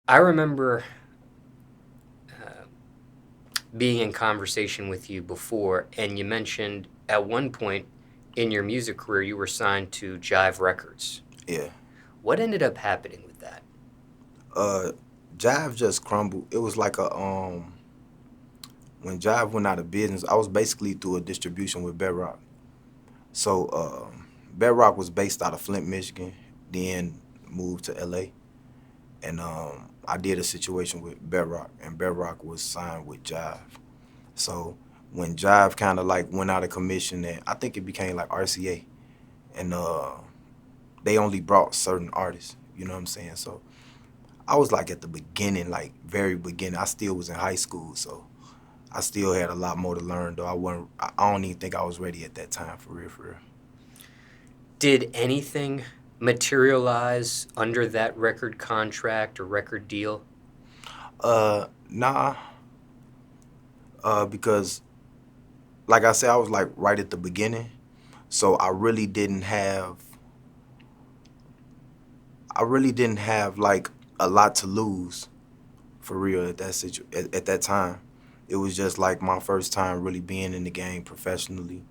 I remember being in conversation with you before, and you mentioned at one point in your music career you were signed to Jive Records. Yeah. What ended up happening with that? Uh, Jive just crumbled. It was like a when Jive went out of business, I was basically through a distribution with Bedrock. So Bedrock was based out of Flint, Michigan, then moved to LA. And I did a situation with Bedrock, and Bedrock was signed with Jive. So when Jive kind of like went out of commission, and I think it became like RCA, and they only brought certain artists. You know what I'm saying? So I was like at the beginning, like very beginning. I still was in high school, so I still had a lot more to learn. Though I wasn't. I don't even think I was ready at that time, for real, for real. Did anything materialize under that record contract or record deal? Nah. Because like I said, I was like right at the beginning, so I really didn't have like a lot to lose, for real, at that time. It was just like my first time really being in the game professionally,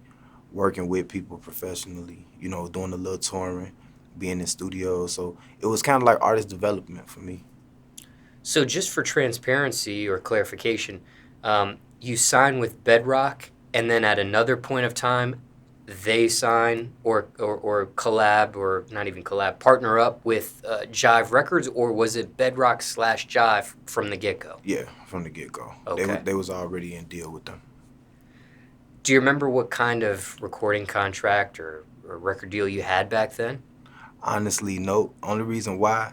working with people professionally, doing a little touring, being in studios. So it was kind of like artist development for me. So, just for transparency or clarification, you sign with Bedrock, and then at another point of time, they sign or collab, or not even collab, partner up with Jive Records, or was it Bedrock slash Jive from the get go? Yeah, from the get go. Okay. They was already in deal with them. Do you remember what kind of recording contract or record deal you had back then? Honestly, no. Only reason why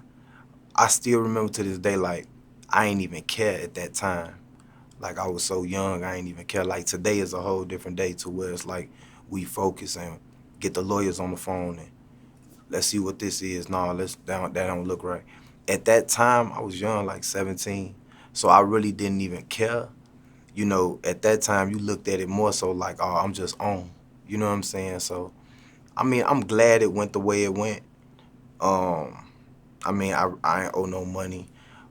I still remember to this day, like I ain't even care at that time. Like I was so young, I ain't even care. Like today is a whole different day to where it's like we focus and get the lawyers on the phone and let's see what this is. No, that don't look right. At that time, I was young, like 17, so I really didn't even care. At that time, you looked at it more so like, oh, I'm just on. You know what I'm saying? So, I mean, I'm glad it went the way it went. Um, I mean, I ain't owe no money.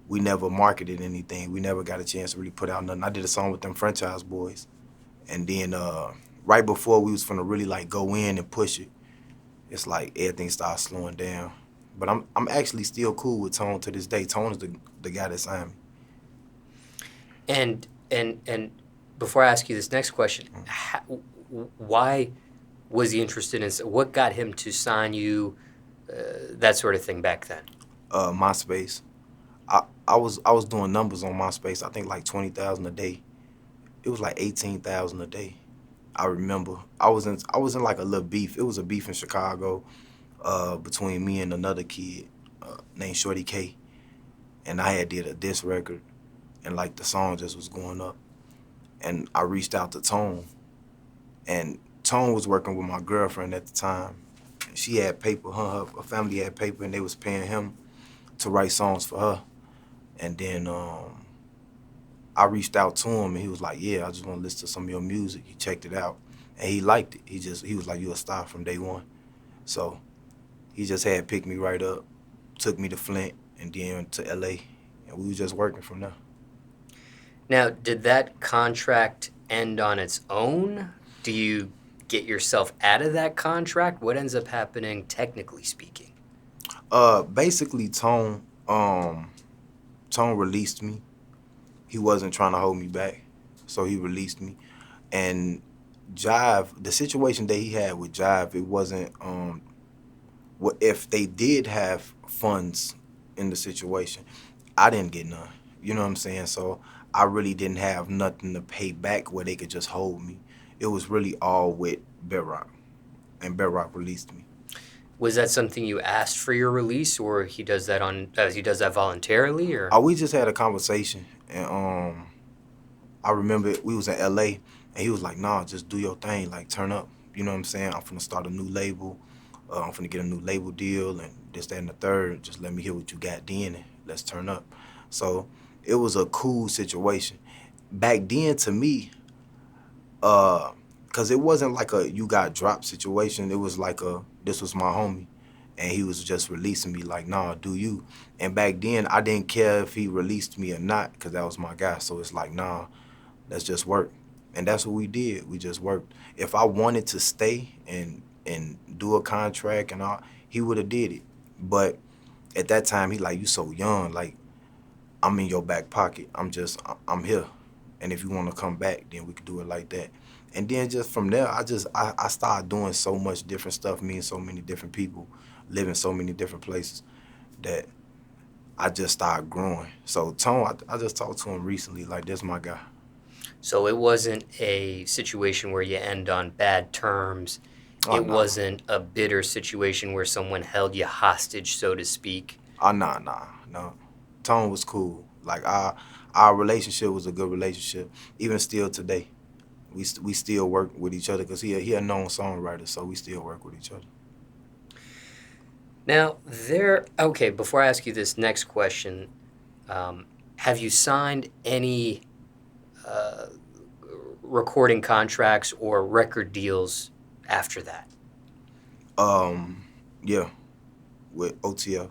We never marketed anything. We never got a chance to really put out nothing. I did a song with them franchise boys, and then right before we was finna really like go in and push it, it's like everything started slowing down. But I'm actually still cool with Tone to this day. Tone is the guy that signed me. And before I ask you this next question, why was he interested in? What got him to sign you? That sort of thing back then. MySpace. I was doing numbers on MySpace. I think like 20,000 a day. It was like 18,000 a day. I remember. I was in like a little beef. It was a beef in Chicago, between me and another kid named Shorty K, and I had did a diss record, and like the song just was going up, and I reached out to Tone, and Tone was working with my girlfriend at the time. She had paper, her family had paper, and they was paying him to write songs for her. And then I reached out to him, and he was like, "Yeah, I just want to listen to some of your music." He checked it out, and he liked it. He was like, "You a star from day one." So he just had picked me right up, took me to Flint, and then to LA, and we was just working from there. Now, did that contract end on its own? Do you get yourself out of that contract? What ends up happening, technically speaking? Basically, Tone released me. He wasn't trying to hold me back, so he released me. And Jive, the situation that he had with Jive, it wasn't what if they did have funds in the situation, I didn't get none. You know what I'm saying? So I really didn't have nothing to pay back where they could just hold me. It was really all with Bedrock, and Bedrock released me. Was that something you asked for your release, or he does that voluntarily, or? We just had a conversation, and I remember we was in LA, and he was like, "Nah, just do your thing, like turn up." You know what I'm saying? I'm finna start a new label. I'm finna get a new label deal, and this, that, and the third. Just let me hear what you got then, and let's turn up. So it was a cool situation. Back then, to me, cause it wasn't like a you got dropped situation. It was like this was my homie, and he was just releasing me like, nah, do you. And back then, I didn't care if he released me or not, because that was my guy. So it's like, nah, let's just work. And that's what we did. We just worked. If I wanted to stay and do a contract and all, he would have did it. But at that time, he like, you so young, like, I'm in your back pocket. I'm here. And if you want to come back, then we could do it like that. And then just from there, I started doing so much different stuff, meeting so many different people, living so many different places, that I just started growing. So Tone, I just talked to him recently, like, this my guy. So it wasn't a situation where you end on bad terms. Oh, It nah. wasn't a bitter situation where someone held you hostage, so to speak. Oh, nah, no. Tone was cool. Like, our relationship was a good relationship, even still today. We still work with each other, because he a known songwriter, so we still work with each other. Now, okay, before I ask you this next question, have you signed any uh, recording contracts or record deals after that? Yeah, with OTF.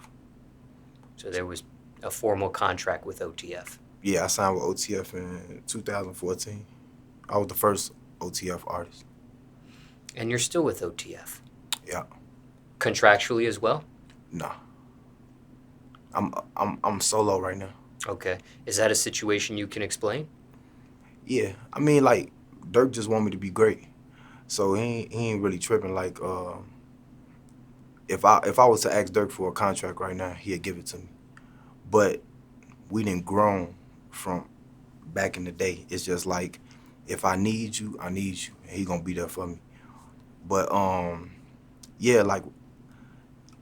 So there was a formal contract with OTF. Yeah, I signed with OTF in 2014. I was the first OTF artist. And you're still with OTF? Yeah. Contractually as well? Nah. I'm solo right now. Okay. Is that a situation you can explain? Yeah. I mean, like, Durk just want me to be great. So he ain't really tripping. Like, if I was to ask Durk for a contract right now, he'd give it to me. But we didn't grown from back in the day. It's just like, if I need you, I need you. And he gonna be there for me. But yeah, like,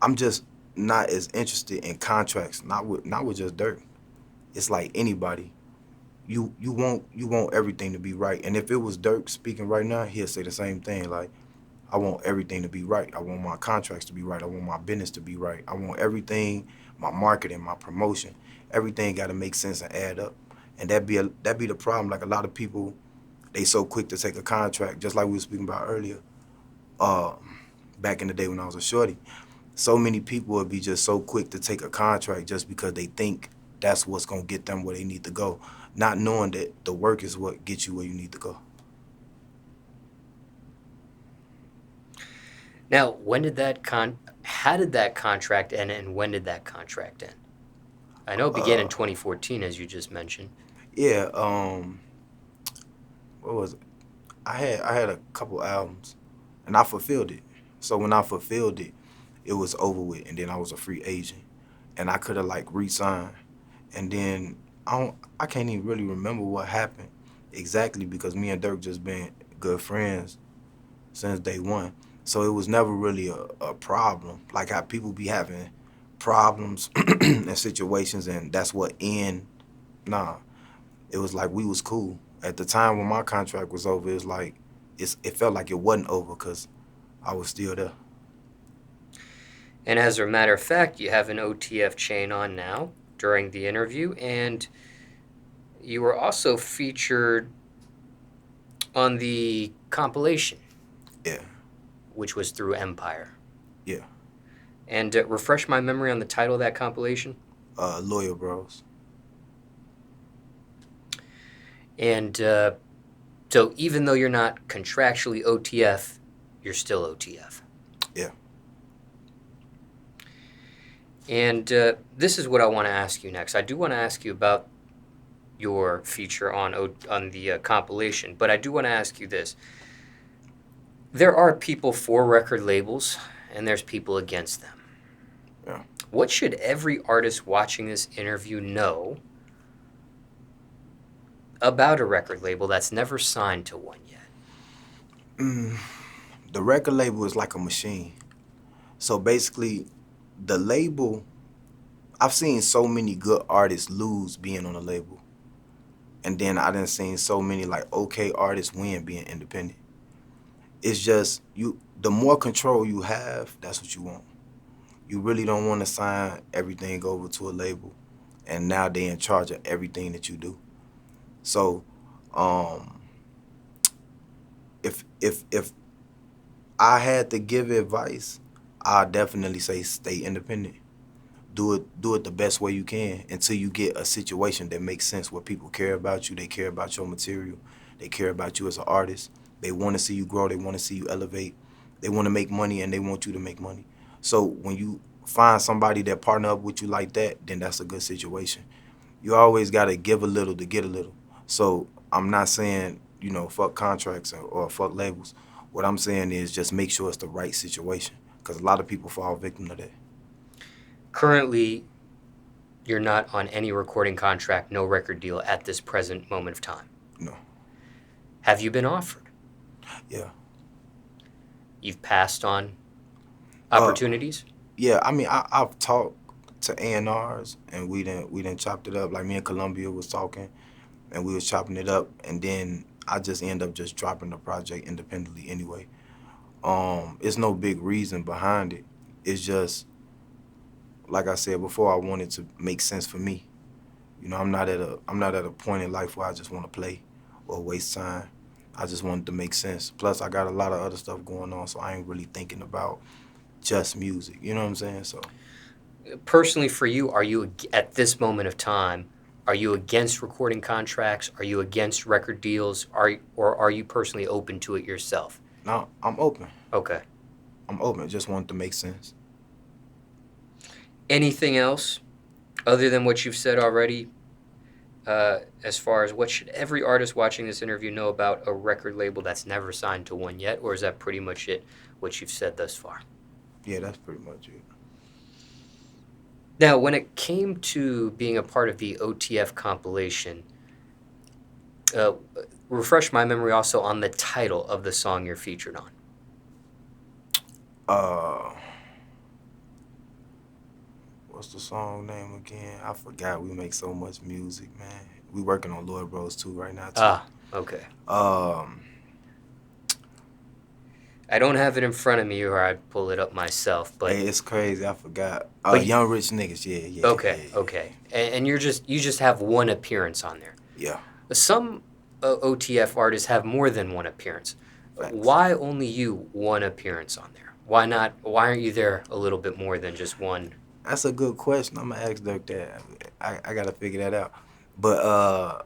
I'm just not as interested in contracts, not with just Durk. It's like anybody. You want everything to be right. And if it was Durk speaking right now, he'll say the same thing. Like, I want everything to be right. I want my contracts to be right. I want my business to be right. I want everything, my marketing, my promotion, everything got to make sense and add up. And that be the problem. Like, a lot of people, they so quick to take a contract, just like we were speaking about earlier. Back in the day when I was a shorty, so many people would be just so quick to take a contract just because they think that's what's gonna get them where they need to go, not knowing that the work is what gets you where you need to go. Now, how did that contract end, and when did that contract end? I know it began in 2014, as you just mentioned. Yeah, what was it? I had a couple albums, and I fulfilled it. So when I fulfilled it, it was over with, and then I was a free agent, and I could have, like, re-signed, and then I can't even really remember what happened exactly, because me and Durk just been good friends since day one. So it was never really a problem. Like how people be having problems and situations, and that's what end. Nah, it was like we was cool. At the time when my contract was over, it was like, it felt like it wasn't over, because I was still there. And as a matter of fact, you have an OTF chain on now during the interview, and you were also featured on the compilation. Yeah. Which was through Empire. Yeah. And refresh my memory on the title of that compilation. Lawyer Bros. And so even though you're not contractually OTF, you're still OTF. Yeah. And this is what I want to ask you next. I do want to ask you about your feature on the compilation, but I do want to ask you this. There are people for record labels, and there's people against them. Yeah. What should every artist watching this interview know about a record label that's never signed to one yet? The record label is like a machine. So basically, the label, I've seen so many good artists lose being on a label. And then I done seen so many, like, okay artists win being independent. It's just, the more control you have, that's what you want. You really don't want to sign everything over to a label, and now they in charge of everything that you do. So, if I had to give advice, I definitely say stay independent. Do it the best way you can until you get a situation that makes sense where people care about you, they care about your material, they care about you as an artist. They want to see you grow, they want to see you elevate. They want to make money and they want you to make money. So when you find somebody that partner up with you like that, then that's a good situation. You always got to give a little to get a little. So I'm not saying, fuck contracts or fuck labels. What I'm saying is just make sure it's the right situation, because a lot of people fall victim to that. Currently, you're not on any recording contract, no record deal at this present moment of time. No. Have you been offered? Yeah. You've passed on opportunities? Yeah, I mean, I've talked to A&Rs and we didn't chopped it up. Like me and Columbia was talking and we was chopping it up, and then I just end up just dropping the project independently anyway. It's no big reason behind it. It's just, like I said before, I want it to make sense for me. I'm not at a point in life where I just want to play or waste time. I just want it to make sense. Plus, I got a lot of other stuff going on, so I ain't really thinking about just music. You know what I'm saying? So, personally for you, are you, at this moment of time, are you against recording contracts? Are you against record deals? Or are you personally open to it yourself? no, I'm open. Okay. I'm open. Just want it to make sense. Anything else other than what you've said already, as far as what should every artist watching this interview know about a record label that's never signed to one yet? Or is that pretty much it, what you've said thus far? Yeah, that's pretty much it. Now, when it came to being a part of the OTF compilation, refresh my memory also on the title of the song you're featured on. What's the song name again? I forgot. We make so much music, man. We working on Lord Bros too right now too. Ah, okay. I don't have it in front of me, or I'd pull it up myself. But hey, it's crazy. I forgot. But Young Rich Niggas. Yeah. Okay, yeah. okay. And you just have one appearance on there. Yeah. Some OTF artists have more than one appearance. Facts. Why only you one appearance on there? Why not? Why aren't you there a little bit more than just one? That's a good question. I'm gonna ask Durk that. I gotta figure that out. But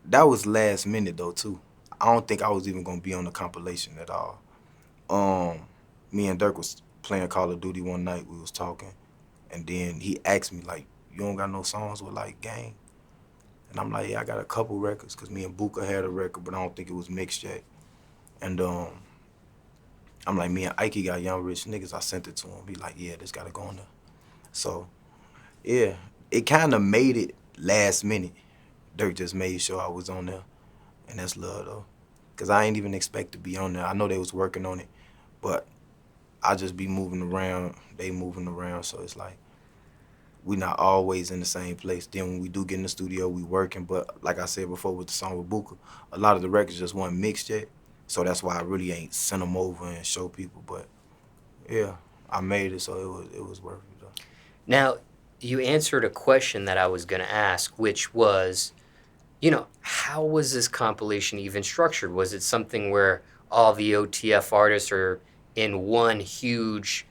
that was last minute though too. I don't think I was even gonna be on the compilation at all. Me and Durk was playing Call of Duty one night. We was talking, and then he asked me like, "You don't got no songs with like Gang?" And I'm like, "Yeah, I got a couple records," cause me and Buka had a record, but I don't think it was mixed yet. And I'm like, me and Ike got Young Rich Niggas. I sent it to him. He like, "Yeah, this gotta go on there." So, yeah, it kind of made it last minute. Durk just made sure I was on there, and that's love though, cause I ain't even expect to be on there. I know they was working on it, but I just be moving around, they moving around, so it's like we not always in the same place. Then when we do get in the studio, we working, but like I said before with the song with Buka, a lot of the records just weren't mixed yet, so that's why I really ain't sent them over and show people, but yeah, I made it, so it was worth it though. Now, you answered a question that I was going to ask, which was, how was this compilation even structured? Was it something where all the OTF artists are in one huge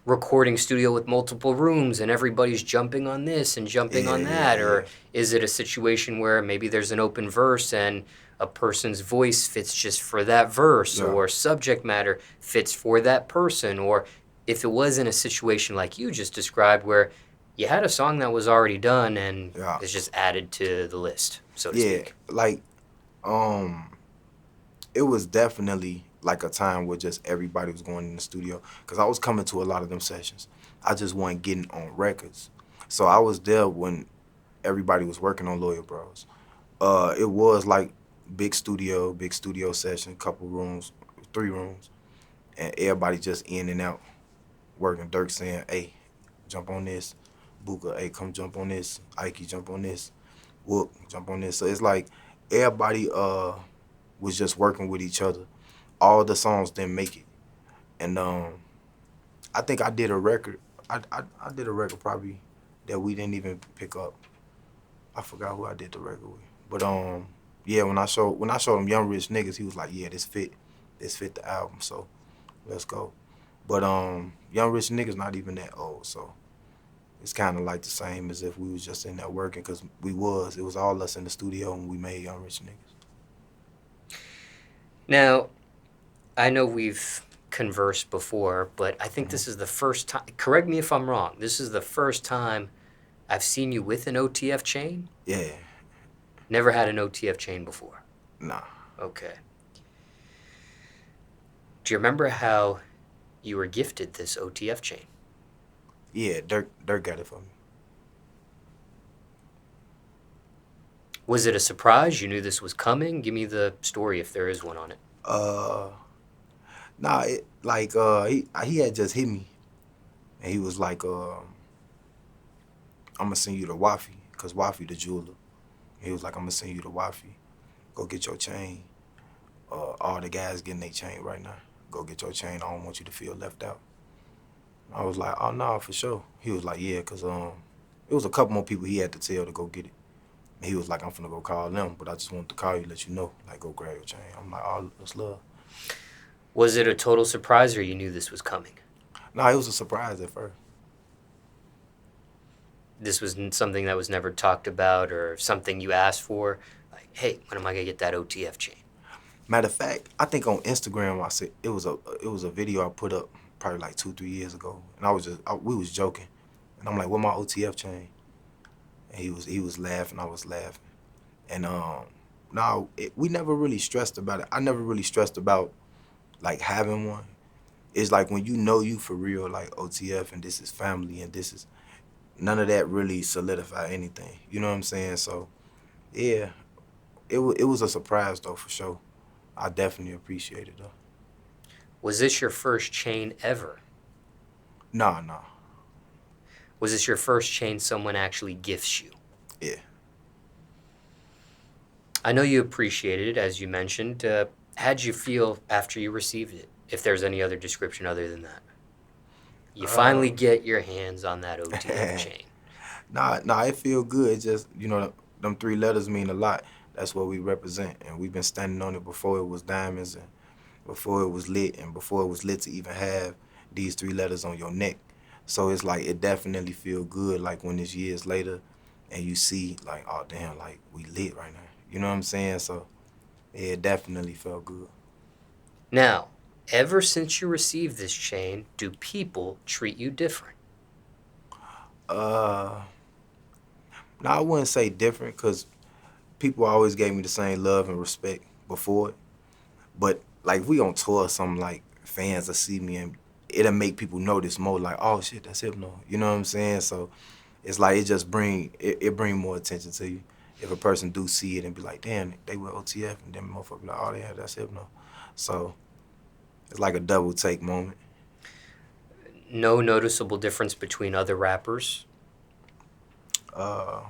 recording studio with multiple rooms and everybody's jumping on this and jumping on that? Or is it a situation where maybe there's an open verse and a person's voice fits just for that verse, or subject matter fits for that person? Or if it was in a situation like you just described where you had a song that was already done and it's just added to the list, so to speak. Yeah, like, it was definitely like a time where just everybody was going in the studio, because I was coming to a lot of them sessions. I just wasn't getting on records. So I was there when everybody was working on Lawyer Bros. It was like big studio session, couple rooms, 3 rooms, and everybody just in and out working. Durk saying, "Hey, jump on this." Buka, "Hey, come jump on this." Ike, jump on this. Whoop, jump on this. So it's like everybody was just working with each other. All the songs didn't make it, and I think I did a record. I did a record probably that we didn't even pick up. I forgot who I did the record with, but yeah, when I showed him Young Rich Niggas, he was like, "Yeah, this fit the album, so let's go." But young rich niggas not even that old, so it's kind of like the same as if we was just in there working, because it was all us in the studio and we made young rich niggas. Now, I know we've conversed before, but I think this is the first time, correct me if I'm wrong, this is the first time I've seen you with an OTF chain? Yeah, Never had an OTF chain before? nah. Okay. Do you remember how you were gifted this OTF chain? Yeah, Durk got it for me. Was it a surprise? You knew this was coming? Give me the story if there is one on it. Nah, he had just hit me, and he was like, I'm gonna send you to Wafi, cause Wafi the jeweler. He was like, I'm gonna send you to Wafi, go get your chain. All the guys getting their chain right now. Go get your chain. I don't want you to feel left out. I was like, oh no, for sure. He was like, yeah, cause it was a couple more people he had to tell to go get it. And he was like, I'm finna go call them, but I just wanted to call you, let you know, like go grab your chain. I'm like, oh, that's love. Was it a total surprise or you knew this was coming? Nah, it was a surprise at first. This was something that was never talked about or something you asked for? Like, hey, when am I gonna get that OTF chain? Matter of fact, I think on Instagram I said it was a video I put up probably like 2-3 years ago, and we was joking, and I'm like, "What my OTF chain?" And he was laughing, I was laughing, and no, we never really stressed about it. I never really stressed about like having one. It's like when you know you for real, like OTF, and this is family, and this is none of that really solidify anything. You know what I'm saying? So yeah, it was a surprise though for sure. I definitely appreciate it though. Was this your first chain ever? Nah. Was this your first chain someone actually gifts you? Yeah. I know you appreciated it, as you mentioned. How'd you feel after you received it, if there's any other description other than that? You finally get your hands on that OTF chain. Nah, it feel good. It just, them 3 letters mean a lot. That's what we represent. And we've been standing on it before it was diamonds and before it was lit and before it was lit to even have these 3 letters on your neck. So it's like, it definitely feel good, like when it's years later and you see like, oh damn, like we lit right now. You know what I'm saying? So yeah, it definitely felt good. Now, ever since you received this chain, do people treat you different? No, I wouldn't say different, because people always gave me the same love and respect before it. But like if we on tour or something, like fans will see me and it'll make people notice more, like, oh shit, that's Hypno. You know what I'm saying? So it's like it just bring more attention to you. If a person do see it and be like, damn, they were OTF, and then motherfucker like, oh yeah, that's Hypno. So it's like a double take moment. No noticeable difference between other rappers?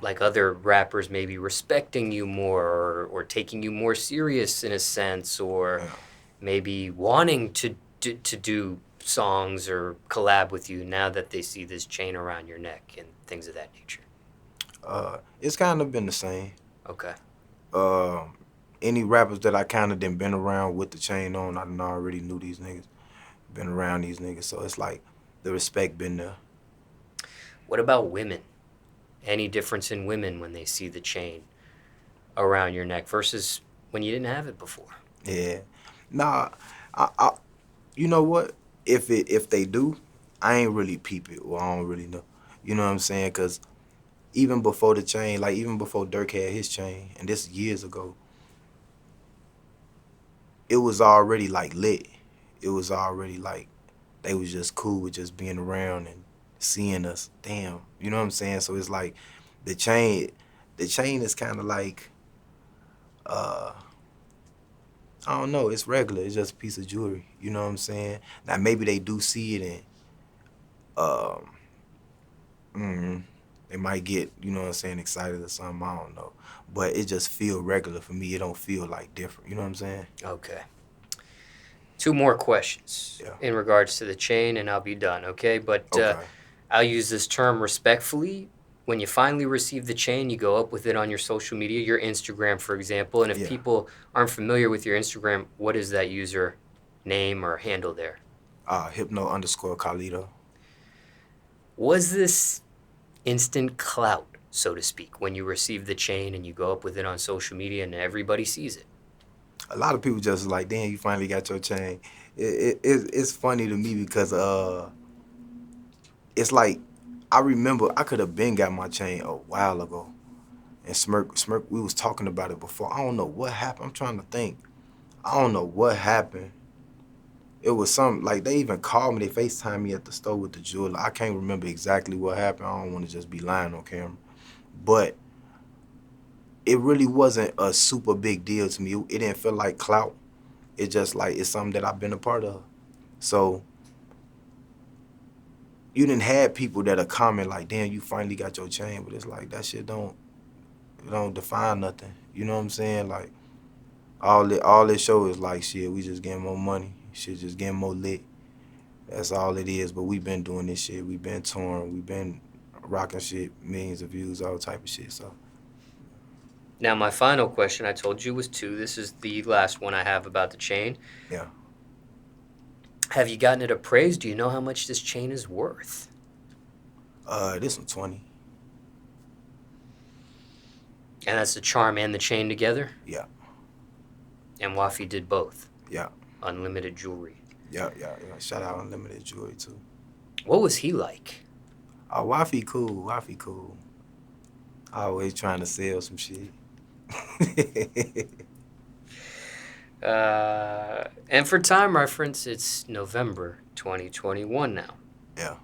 Like other rappers maybe respecting you more or taking you more serious in a sense, or maybe wanting to do songs or collab with you now that they see this chain around your neck and things of that nature? It's kind of been the same. Okay. Any rappers that I kind of done been around with the chain on, I done already knew these niggas, been around these niggas, so it's like the respect been there. What about women? Any difference in women when they see the chain around your neck versus when you didn't have it before? Yeah. Nah, I you know what? If they do, I ain't really peep it, or I don't really know. You know what I'm saying? Cause even before the chain, like even before Durk had his chain, and this years ago, it was already like lit. It was already like they was just cool with just being around and seeing us. Damn, you know what I'm saying? So it's like the chain is kind of like, I don't know, it's regular. It's just a piece of jewelry. You know what I'm saying? Now maybe they do see it and they might get, you know what I'm saying, excited or something. I don't know, but it just feel regular for me. It don't feel like different. You know what I'm saying? Okay. 2 more questions in regards to the chain, and I'll be done. Okay, but I'll use this term respectfully. When you finally receive the chain, you go up with it on your social media, your Instagram, for example. And if people aren't familiar with your Instagram, what is that user name or handle there? Hypno Carlito. Was this instant clout, so to speak, when you receive the chain and you go up with it on social media and everybody sees it? A lot of people just like, damn, you finally got your chain. It's funny to me because it's like I remember I could have been got my chain a while ago. And Smirk, we was talking about it before. I don't know what happened. I'm trying to think. I don't know what happened. It was some, like, they even called me. They FaceTimed me at the store with the jeweler. I can't remember exactly what happened. I don't want to just be lying on camera. But it really wasn't a super big deal to me. It didn't feel like clout. It just like, it's something that I've been a part of. So you didn't have people that are comment like, damn, you finally got your chain. But it's like, that shit don't define nothing. You know what I'm saying? Like, all it show is like, shit, we just getting more money. Shit just getting more lit. That's all it is. But we been doing this shit. We been touring. We been rocking shit, millions of views, all type of shit. So Now, my final question, I told you, was 2. This is the last one I have about the chain. yeah. Have you gotten it appraised? Do you know how much this chain is worth? This one 20. And that's the charm and the chain together? Yeah. And Wafi did both? Yeah. Unlimited jewelry. Yeah. Shout out Unlimited Jewelry too. What was he like? Oh, Wafi cool. Wafi cool. Always trying to sell some shit. And for time reference, it's November 2021 now. Yeah.